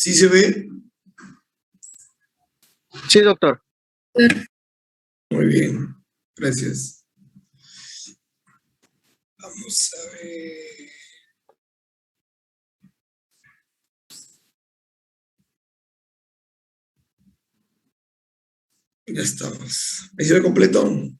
¿Sí se ve? Sí, doctor. Muy bien, gracias. Vamos a ver. Ya estamos. ¿Ahí se ve completo?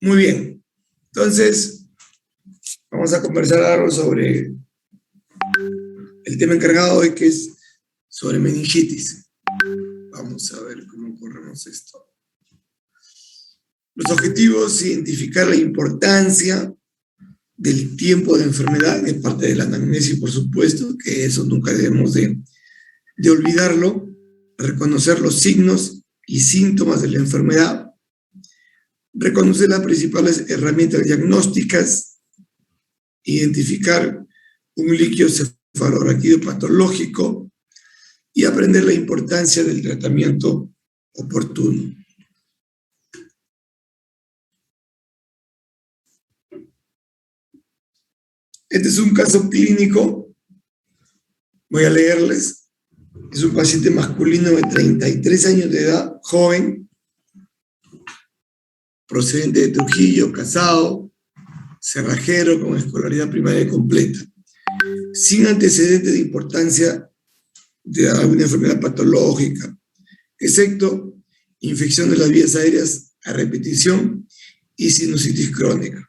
Muy bien. Entonces, vamos a conversar algo sobre el tema encargado hoy, que es sobre meningitis. Vamos a ver cómo corremos esto. Los objetivos: identificar la importancia del tiempo de enfermedad, que es parte de la anamnesis, por supuesto, que eso nunca debemos de olvidarlo. Reconocer los signos y síntomas de la enfermedad. Reconocer las principales herramientas diagnósticas. Identificar un líquido cefalorraquídeo patológico y aprender la importancia del tratamiento oportuno. Este es un caso clínico, voy a leerles. Es un paciente masculino de 33 años de edad, joven, procedente de Trujillo, casado, cerrajero con escolaridad primaria completa, sin antecedentes de importancia de alguna enfermedad patológica, excepto infección de las vías aéreas a repetición y sinusitis crónica.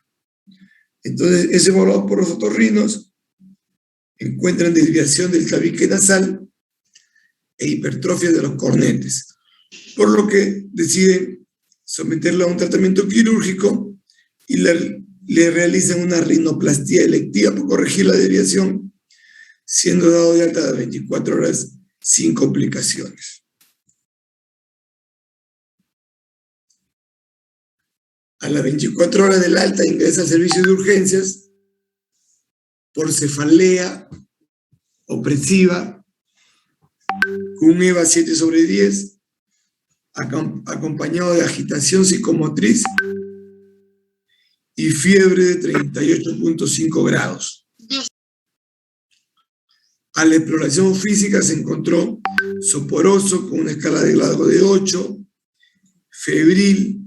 Entonces, es evaluado por los otorrinos, encuentran desviación del tabique nasal e hipertrofia de los cornetes, por lo que deciden someterlo a un tratamiento quirúrgico y le realizan una rinoplastía electiva para corregir la desviación, siendo dado de alta a 24 horas sin complicaciones. A las 24 horas del alta ingresa al servicio de urgencias por cefalea opresiva, con un EVA 7/10, acompañado de agitación psicomotriz y fiebre de 38.5 grados. A la exploración física se encontró soporoso con una escala de Glasgow de 8, febril,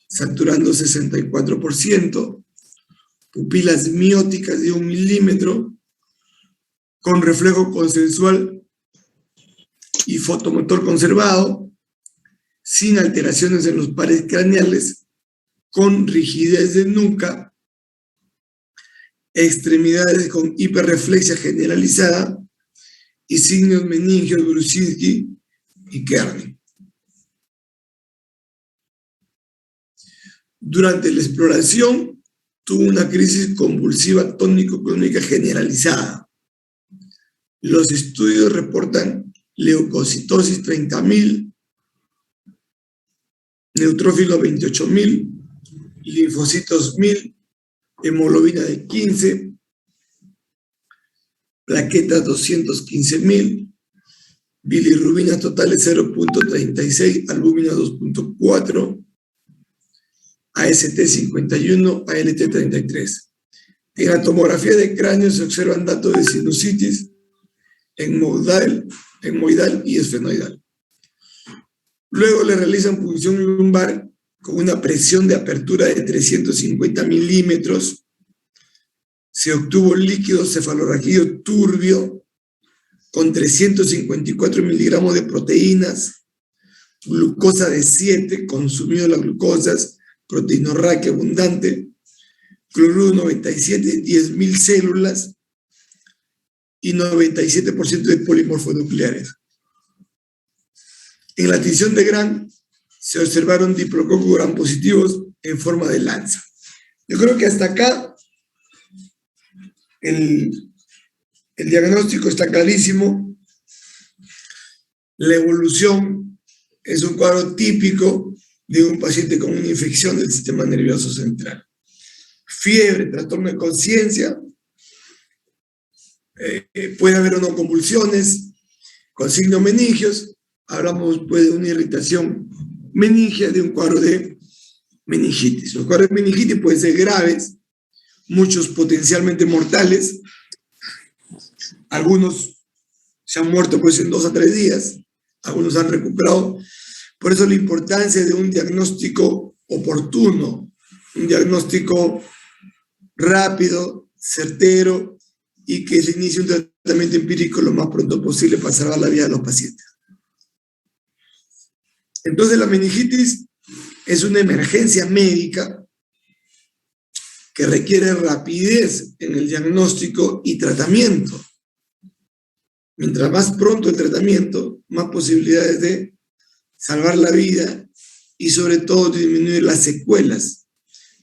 saturando 64%, pupilas mióticas de 1 milímetro, con reflejo consensual y fotomotor conservado, sin alteraciones en los pares craneales, con rigidez de nuca, extremidades con hiperreflexia generalizada y signos meningios Brusinski y Kernig. Durante la exploración tuvo una crisis convulsiva tónico-clónica generalizada. Los estudios reportan leucocitosis 30.000, neutrófilos 28.000, linfocitos 1.000, hemoglobina de 15, plaquetas 215.000, bilirrubinas totales 0.36, albúmina 2.4, AST 51, ALT 33. En la tomografía de cráneo se observan datos de sinusitis etmoidal y esfenoidal. Luego le realizan punción lumbar con una presión de apertura de 350 milímetros. Se obtuvo líquido cefalorraquídeo turbio con 354 miligramos de proteínas, glucosa de 7, consumido las glucosas, proteinorraquia abundante, cloruro 97, 10.000 células y 97% de polimorfonucleares. En la tinción de Gram se observaron diplococos gram positivos en forma de lanza. Yo creo que hasta acá el diagnóstico está clarísimo. La evolución es un cuadro típico de un paciente con una infección del sistema nervioso central. Fiebre, trastorno de conciencia, puede haber o no convulsiones, con signos meningios. Hablamos pues de una irritación meningia de un cuadro de meningitis. Los cuadros de meningitis pueden ser graves, muchos potencialmente mortales, algunos se han muerto pues en 2 a 3 días, algunos han recuperado. Por eso la importancia de un diagnóstico oportuno, un diagnóstico rápido, certero, y que se inicie un tratamiento empírico lo más pronto posible para salvar la vida de los pacientes. Entonces la meningitis es una emergencia médica que requiere rapidez en el diagnóstico y tratamiento. Mientras más pronto el tratamiento, más posibilidades de salvar la vida y sobre todo disminuir las secuelas,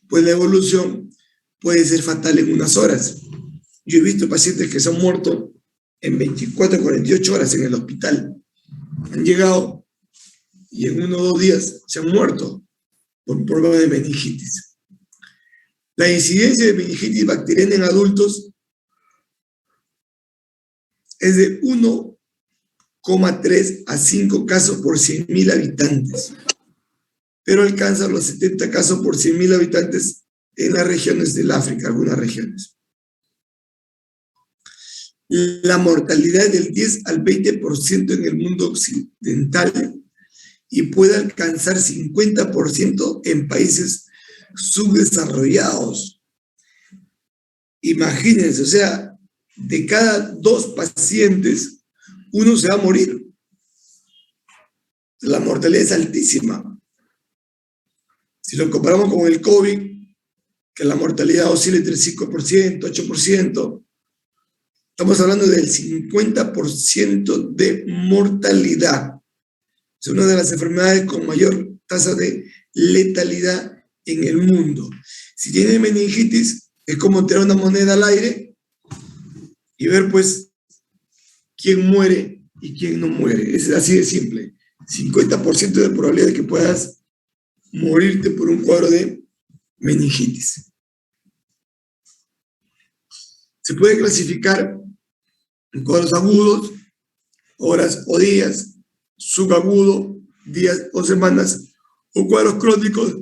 pues la evolución puede ser fatal en unas horas. Yo he visto pacientes que se han muerto en 24 a 48 horas en el hospital. Han llegado y en 1 o 2 días se han muerto por un problema de meningitis. La incidencia de meningitis bacteriana en adultos es de 1,3 a 5 casos por 100.000 habitantes, pero alcanza los 70 casos por 100.000 habitantes en las regiones del África, algunas regiones. La mortalidad es del 10 al 20% en el mundo occidental y puede alcanzar 50% en países subdesarrollados. Imagínense, o sea, de cada 2 pacientes, 1 se va a morir. La mortalidad es altísima. Si lo comparamos con el COVID, que la mortalidad oscila entre 5%, 8%, estamos hablando del 50% de mortalidad. Es una de las enfermedades con mayor tasa de letalidad en el mundo. Si tiene meningitis, es como tirar una moneda al aire y ver pues quién muere y quién no muere. Es así de simple. 50% de probabilidad de que puedas morirte por un cuadro de meningitis. Se puede clasificar en cuadros agudos, horas o días, subagudo, días o semanas, o cuadros crónicos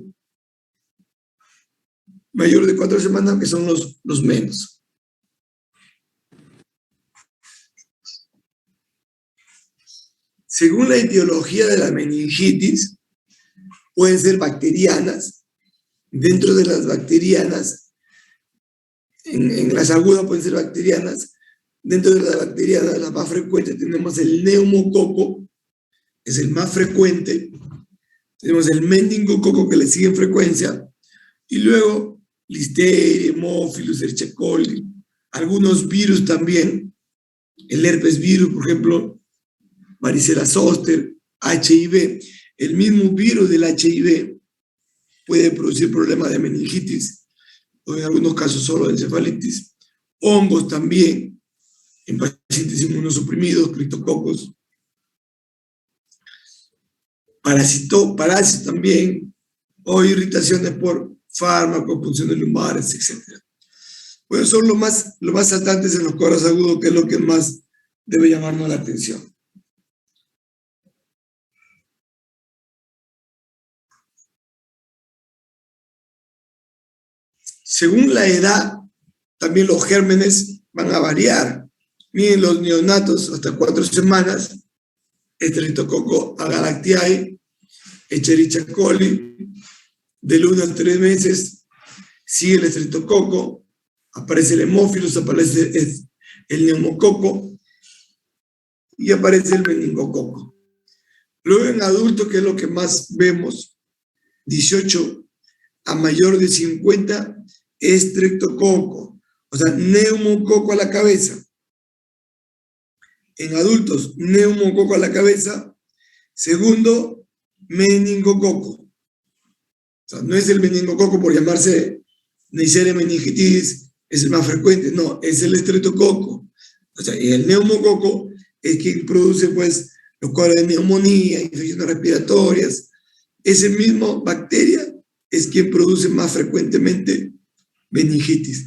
mayor de 4 semanas, que son los menos. Según la etiología de la meningitis, pueden ser bacterianas. Dentro de las bacterianas, en las agudas pueden ser bacterianas. Dentro de las bacterianas, las más frecuentes, tenemos el neumococo, es el más frecuente. Tenemos el meningococo, que le sigue en frecuencia. Y luego, Listeria, Haemophilus, Escherichia coli, algunos virus también. El herpes virus, por ejemplo, varicela zoster, HIV. El mismo virus del HIV puede producir problemas de meningitis, o en algunos casos solo de encefalitis. Hongos también, en pacientes inmunosuprimidos, criptococos. Parásitos también, o irritaciones por fármacos, punciones lumbares, etc. Bueno, son los más saltantes en los cuadros agudos, que es lo que más debe llamarnos la atención. Según la edad, también los gérmenes van a variar. Miren, los neonatos hasta 4 semanas, Streptococcus agalactiae, Escherichia coli, del 1 a 3 meses, sigue el estreptococo, aparece el hemófilos, aparece el neumococo y aparece el meningococo. Luego en adultos, que es lo que más vemos, 18 a mayor de 50, estreptococo, o sea, neumococo a la cabeza. En adultos, neumococo a la cabeza. Segundo, meningococo. O sea, no es el meningococo por llamarse Neisseria meningitis, es el más frecuente, no, es el estreptococo. O sea, y el neumococo es quien produce, pues, los cuadros de neumonía, infecciones respiratorias. Ese mismo bacteria es quien produce más frecuentemente meningitis.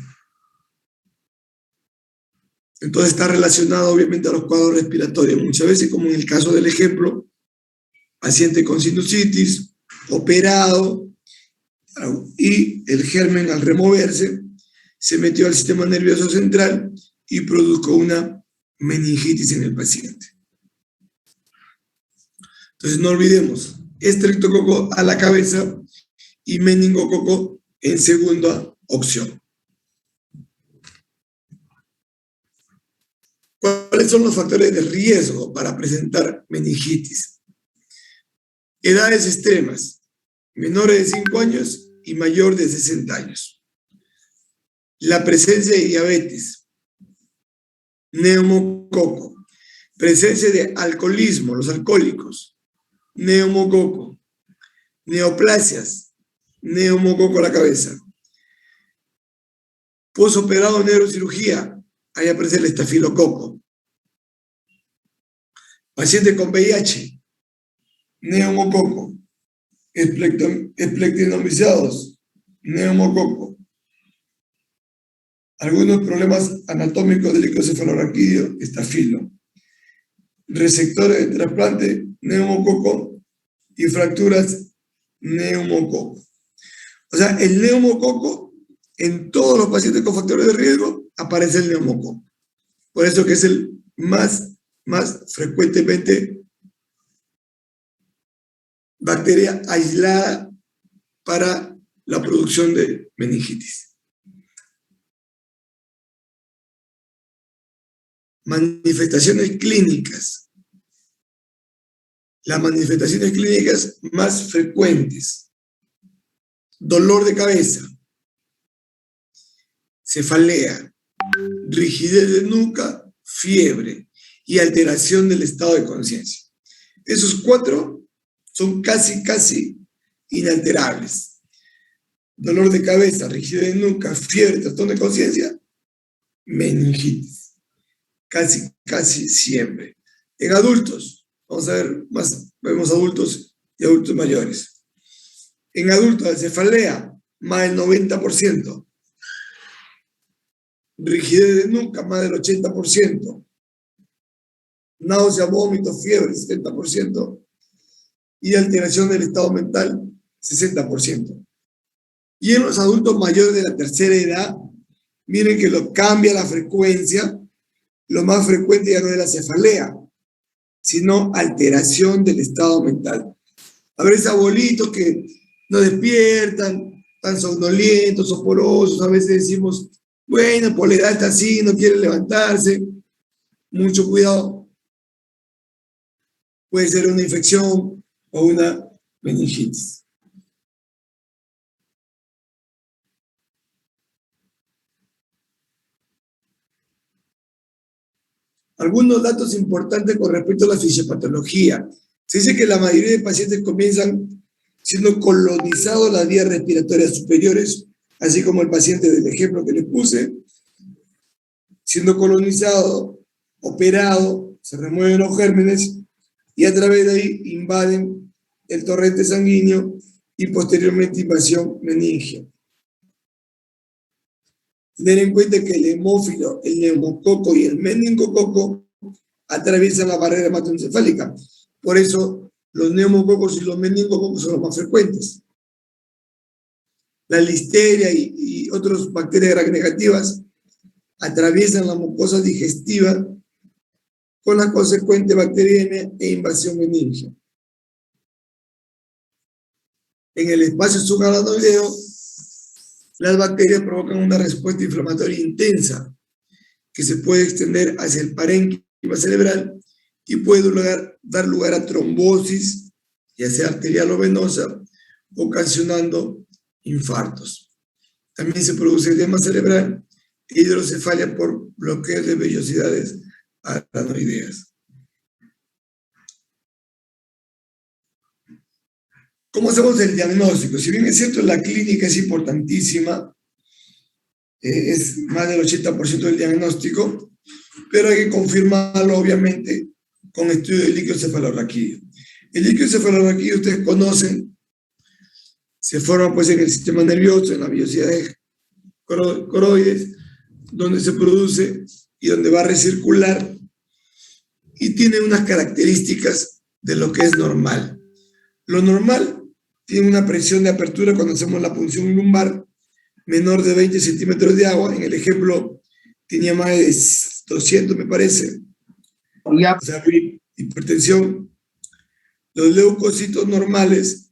Entonces está relacionado obviamente a los cuadros respiratorios. Muchas veces, como en el caso del ejemplo, paciente con sinusitis, operado, y el germen al removerse se metió al sistema nervioso central y produjo una meningitis en el paciente. Entonces no olvidemos, estreptococo a la cabeza y meningococo en segunda opción. ¿Cuáles son los factores de riesgo para presentar meningitis? Edades extremas, menores de 5 años y mayor de 60 años. La presencia de diabetes, neumococo, presencia de alcoholismo, los alcohólicos, neumococo, neoplasias, neumococo a la cabeza. Posoperado neurocirugía, ahí aparece el estafilococo. Paciente con VIH, neumococo. Esplectinomiciados, neumococo. Algunos problemas anatómicos del icosefalorraquídeo, estafilo. Receptores de trasplante, neumococo. Y fracturas, neumococo. O sea, el neumococo, en todos los pacientes con factores de riesgo, aparece el neumococo. Por eso que es el más frecuentemente bacteria aislada para la producción de meningitis. Manifestaciones clínicas. Las manifestaciones clínicas más frecuentes: dolor de cabeza, cefalea, rigidez de nuca, fiebre y alteración del estado de conciencia. Esos 4 son casi inalterables. Dolor de cabeza, rigidez de nuca, fiebre, trastorno de conciencia, meningitis. Casi siempre. En adultos, vamos a ver más, vemos adultos y adultos mayores. En adultos, cefalea, más del 90%. Rigidez de nuca, más del 80%. Náusea, vómito, fiebre, 70%. Y alteración del estado mental, 60%. Y en los adultos mayores de la tercera edad, miren que lo cambia la frecuencia. Lo más frecuente ya no es la cefalea, sino alteración del estado mental. A veces abuelitos que no despiertan, están somnolientos, soporosos, a veces decimos, bueno, por la edad está así, no quiere levantarse. Mucho cuidado. Puede ser una infección o una meningitis. Algunos datos importantes con respecto a la fisiopatología. Se dice que la mayoría de pacientes comienzan siendo colonizados las vías respiratorias superiores, así como el paciente del ejemplo que les puse, siendo colonizado, operado, se remueven los gérmenes y a través de ahí invaden el torrente sanguíneo y posteriormente invasión meningia. Tener en cuenta que el hemófilo, el neumococo y el meningococo atraviesan la barrera hematoencefálica. Por eso los neumococos y los meningococos son los más frecuentes. La listeria y otras bacterias gram negativas atraviesan la mucosa digestiva con la consecuente bacteriemia e invasión meningia. En el espacio subaracnoideo, las bacterias provocan una respuesta inflamatoria intensa que se puede extender hacia el parénquima cerebral y puede dar lugar a trombosis, ya sea arterial o venosa, ocasionando infartos. También se produce edema cerebral e hidrocefalia por bloqueo de vellosidades aracnoideas. ¿Cómo hacemos el diagnóstico? Si bien es cierto, la clínica es importantísima, es más del 80% del diagnóstico, pero hay que confirmarlo, obviamente, con estudio del líquido cefalorraquídeo. El líquido cefalorraquídeo, ustedes conocen, se forma pues en el sistema nervioso, en las vellosidades coroides, donde se produce y donde va a recircular, y tiene unas características de lo que es normal. Lo normal tiene una presión de apertura cuando hacemos la punción lumbar menor de 20 centímetros de agua. En el ejemplo tenía más de 200, me parece. O sea, hipertensión. Los leucocitos normales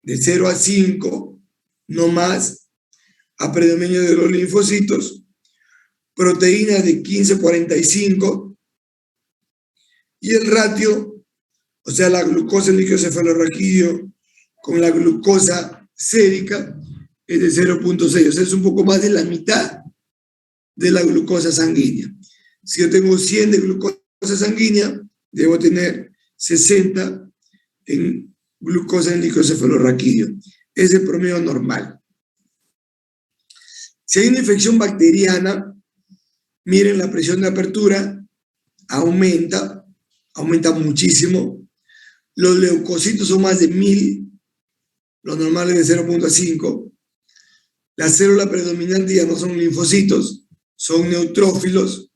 de 0 a 5, no más, a predominio de los linfocitos, proteínas de 15 a 45, y el ratio, o sea, la glucosa en líquido cefalorraquídeo con la glucosa sérica, es de 0.6, o sea, es un poco más de la mitad de la glucosa sanguínea. Si yo tengo 100 de glucosa sanguínea, debo tener 60 en glucosa en líquido cefalorraquídeo. Es el promedio normal. Si hay una infección bacteriana, miren, la presión de apertura aumenta muchísimo. Los leucocitos son más de 1000, los normales de 0.5. La célula predominante ya no son linfocitos, son neutrófilos.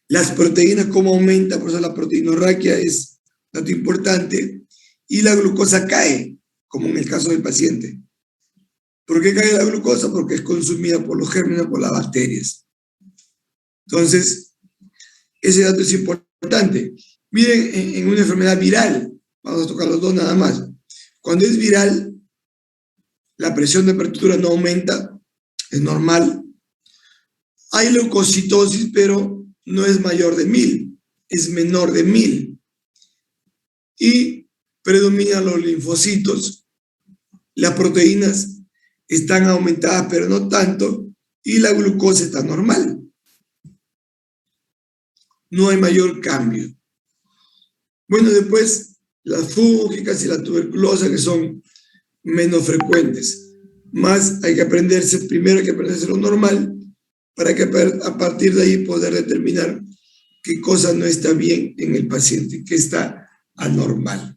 Las proteínas, ¿cómo aumenta? Por eso la proteinorraquia es dato importante. Y la glucosa cae, como en el caso del paciente. ¿Por qué cae la glucosa? Porque es consumida por los gérmenes, por las bacterias. Entonces, ese dato es importante. Miren, en una enfermedad viral, vamos a tocar los dos nada más. Cuando es viral, la presión de apertura no aumenta, es normal. Hay leucocitosis, pero no es mayor de 1000, es menor de 1000. Y predominan los linfocitos. Las proteínas están aumentadas, pero no tanto, y la glucosa está normal. No hay mayor cambio. Bueno, después las fúngicas y la tuberculosa, que son menos frecuentes. Más hay que aprenderse, primero hay que aprenderse lo normal, para que a partir de ahí poder determinar qué cosa no está bien en el paciente, qué está anormal.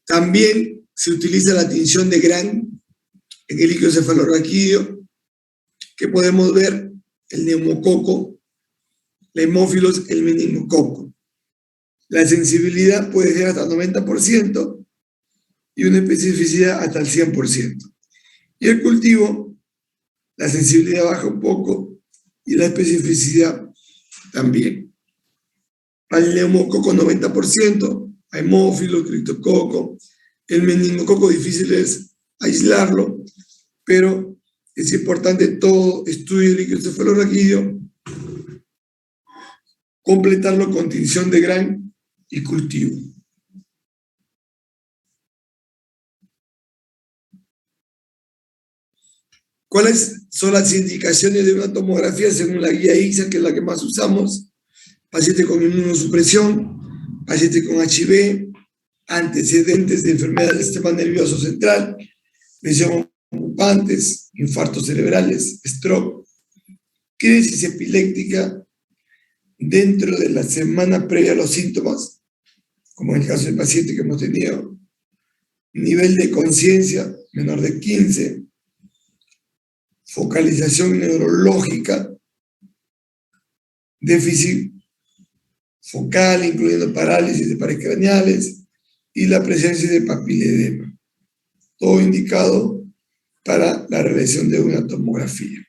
También se utiliza la tinción de Gram en el líquido cefalorraquídeo, que podemos ver el neumococo, la hemófilos, el meningococo. La sensibilidad puede ser hasta 90% y una especificidad hasta el 100%. Y el cultivo, la sensibilidad baja un poco y la especificidad también. Para el neumococo 90%, a hemófilos, criptococo. El meningococo difícil es aislarlo, pero es importante todo estudio de líquido cefalorraquídeo completarlo con tinción de Gram y cultivo. ¿Cuáles son las indicaciones de una tomografía según la guía ICSA, que es la que más usamos? Paciente con inmunosupresión, paciente con HIV, antecedentes de enfermedad del sistema nervioso central, lesión ocupantes, infartos cerebrales, stroke, crisis epiléptica dentro de la semana previa a los síntomas, como en el caso del paciente que hemos tenido, nivel de conciencia menor de 15, focalización neurológica, déficit focal, incluyendo parálisis de pares craneales y la presencia de papiledema. Todo indicado para la realización de una tomografía.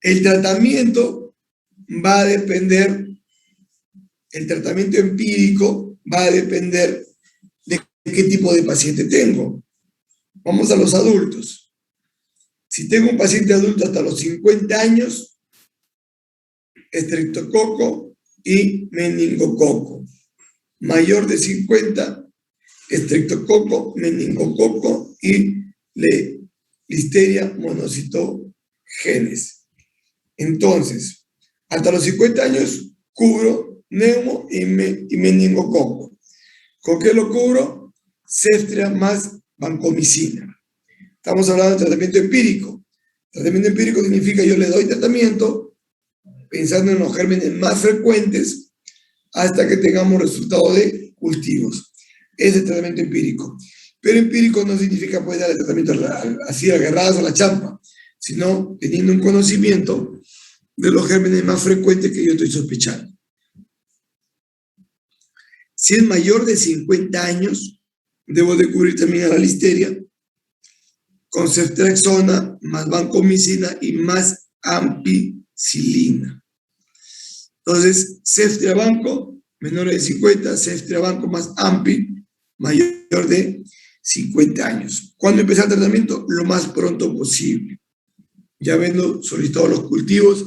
El tratamiento va a depender, el tratamiento empírico va a depender de qué tipo de paciente tengo. Vamos a los adultos. Si tengo un paciente adulto hasta los 50 años, estreptococo y meningococo. Mayor de 50, estreptococo, meningococo y listeria monocitogenes. Entonces, hasta los 50 años cubro neumo y meningococo. ¿Con qué lo cubro? Ceftriax más vancomicina. Estamos hablando de tratamiento empírico. Tratamiento empírico significa yo le doy tratamiento pensando en los gérmenes más frecuentes hasta que tengamos resultado de cultivos. Ese es el tratamiento empírico. Pero empírico no significa poder dar el tratamiento así agarrados a la champa, sino teniendo un conocimiento de los gérmenes más frecuentes que yo estoy sospechando. Si es mayor de 50 años, debo de cubrir también a la listeria con ceftriaxona, más vancomicina y más ampicilina. Entonces, ceftriabanco, menor de 50, ceftriabanco más ampi, mayor de 50 años. ¿Cuándo empezar el tratamiento? Lo más pronto posible. Ya habiendo solicitado los cultivos,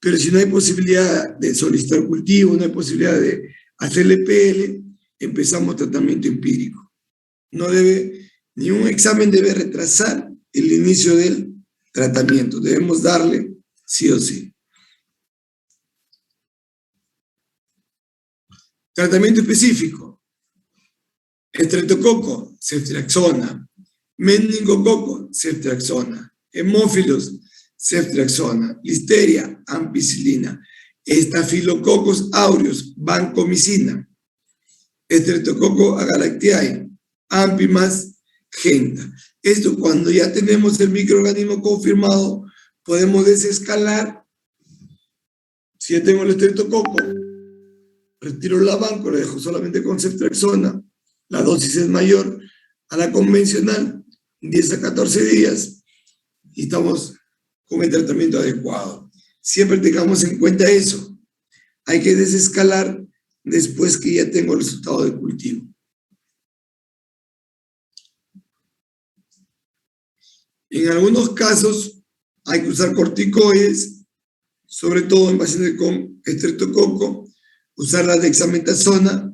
pero si no hay posibilidad de solicitar cultivos, no hay posibilidad de hacerle PL, empezamos tratamiento empírico. No debe, ningún examen debe retrasar el inicio del tratamiento. Debemos darle sí o sí. Tratamiento específico. Estreptococo, ceftriaxona. Meningococo, ceftriaxona. Hemófilos, ceftriaxona. Listeria, ampicilina. Estafilococos aureus, vancomicina. Estreptococo agalactiae, ampi más genta. Esto cuando ya tenemos el microorganismo confirmado, podemos desescalar. Si ya tengo el estreptococo, retiro la banco, lo dejo solamente con ceftriaxona, la dosis es mayor a la convencional, 10 a 14 días, y estamos con el tratamiento adecuado. Siempre tengamos en cuenta eso. Hay que desescalar después que ya tengo el resultado de cultivo. En algunos casos hay que usar corticoides, sobre todo en pacientes con estreptococo, usar la dexametasona,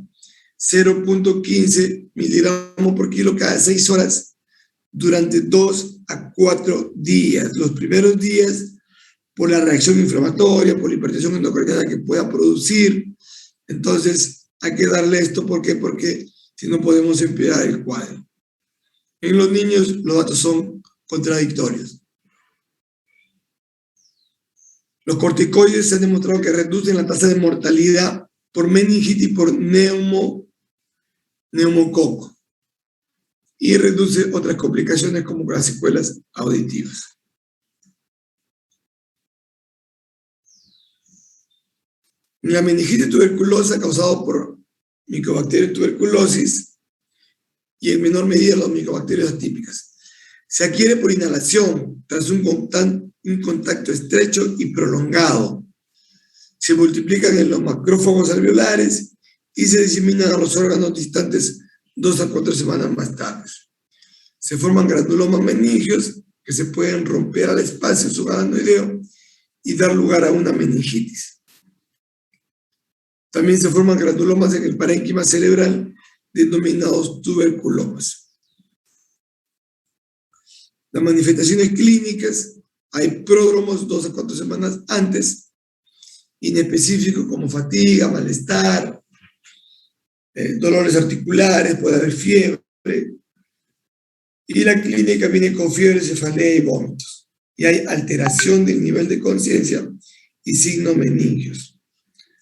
0.15 miligramos por kilo cada 6 horas durante 2 a 4 días. Los primeros días, por la reacción inflamatoria, por la hipertensión endocrina que pueda producir. Entonces, hay que darle esto. ¿Por qué? Porque si no podemos empeorar el cuadro. En los niños, los datos son contradictorios. Los corticoides se han demostrado que reducen la tasa de mortalidad por meningitis y por neumococo. Y reduce otras complicaciones como las secuelas auditivas. La meningitis tuberculosa causada por Mycobacterium tuberculosis y en menor medida las micobacterias atípicas. Se adquiere por inhalación tras un contacto estrecho y prolongado. Se multiplican en los macrófagos alveolares y se diseminan a los órganos distantes 2 a 4 semanas más tarde. Se forman granulomas meningios que se pueden romper al espacio subaracnoideo y dar lugar a una meningitis. También se forman granulomas en el parénquima cerebral denominados tuberculomas. Las manifestaciones clínicas, hay pródromos 2 a 4 semanas antes, inespecíficos como fatiga, malestar, dolores articulares, puede haber fiebre, y la clínica viene con fiebre, cefalea y vómitos. Y hay alteración del nivel de conciencia y signos meningios.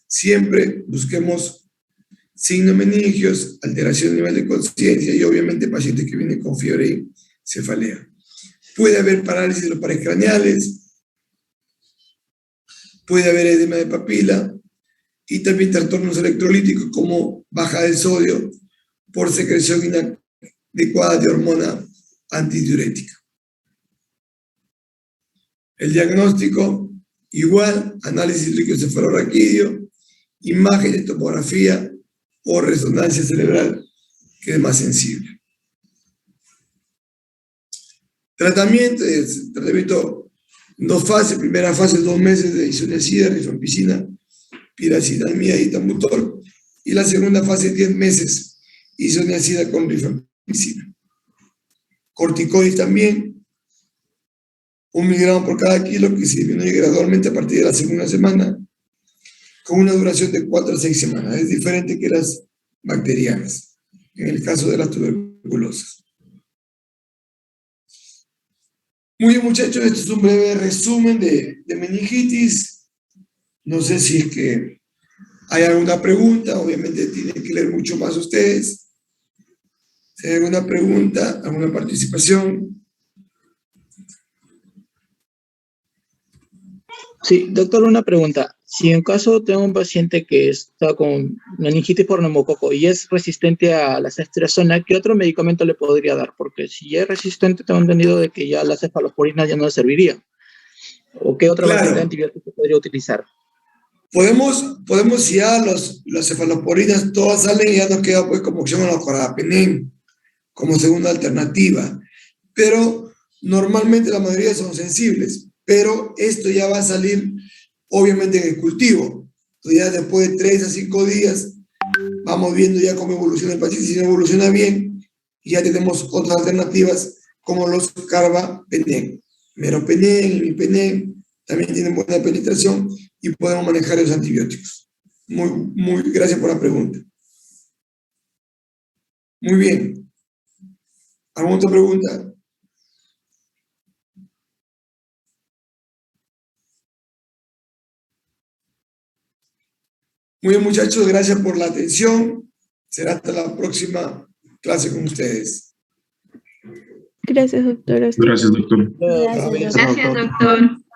Siempre busquemos signos meningios, alteración del nivel de conciencia y obviamente pacientes que vienen con fiebre y cefalea. Puede haber parálisis de los pares craneales, puede haber edema de papila y también trastornos electrolíticos como baja de sodio por secreción inadecuada de hormona antidiurética. El diagnóstico, igual, análisis líquido-cefalorraquídeo, imagen de tomografía o resonancia cerebral, que es más sensible. Tratamiento, dos fases. Primera fase, 2 meses de isoniazida, rifampicina, pirazinamida y etambutol. Y la segunda fase, 10 meses, isoniazida con rifampicina. Corticoides también, 1 miligramo por cada kilo, que se disminuye gradualmente a partir de la segunda semana, con una duración de 4 a 6 semanas. Es diferente que las bacterianas, en el caso de las tuberculosas. Muy bien, muchachos, este es un breve resumen de meningitis. No sé si es que hay alguna pregunta, obviamente tienen que leer mucho más ustedes. ¿Hay alguna pregunta, alguna participación? Sí, doctor, una pregunta. Si en caso tengo un paciente que está con meningitis por neumococo y es resistente a la ceftriaxona, ¿qué otro medicamento le podría dar? Porque si ya es resistente, tengo entendido de que ya la cefalosporina ya no le serviría. ¿O qué otra variante de Claro, antibióticos podría utilizar? podemos si ya las cefaloporinas todas salen y ya nos queda pues como opción a la carbapenem como segunda alternativa. Pero normalmente la mayoría son sensibles, pero esto ya va a salir obviamente en el cultivo. Entonces ya después de 3 a 5 días vamos viendo ya cómo evoluciona el paciente. Si no evoluciona bien, ya tenemos otras alternativas como los carbapenem. Meropenem, imipenem, también tienen buena penetración y podemos manejar los antibióticos. Gracias por la pregunta. Muy bien. ¿Alguna otra pregunta? Muy bien, muchachos, gracias por la atención. Será hasta la próxima clase con ustedes. Gracias, doctora. Gracias, doctor. Gracias, Gracias, doctor.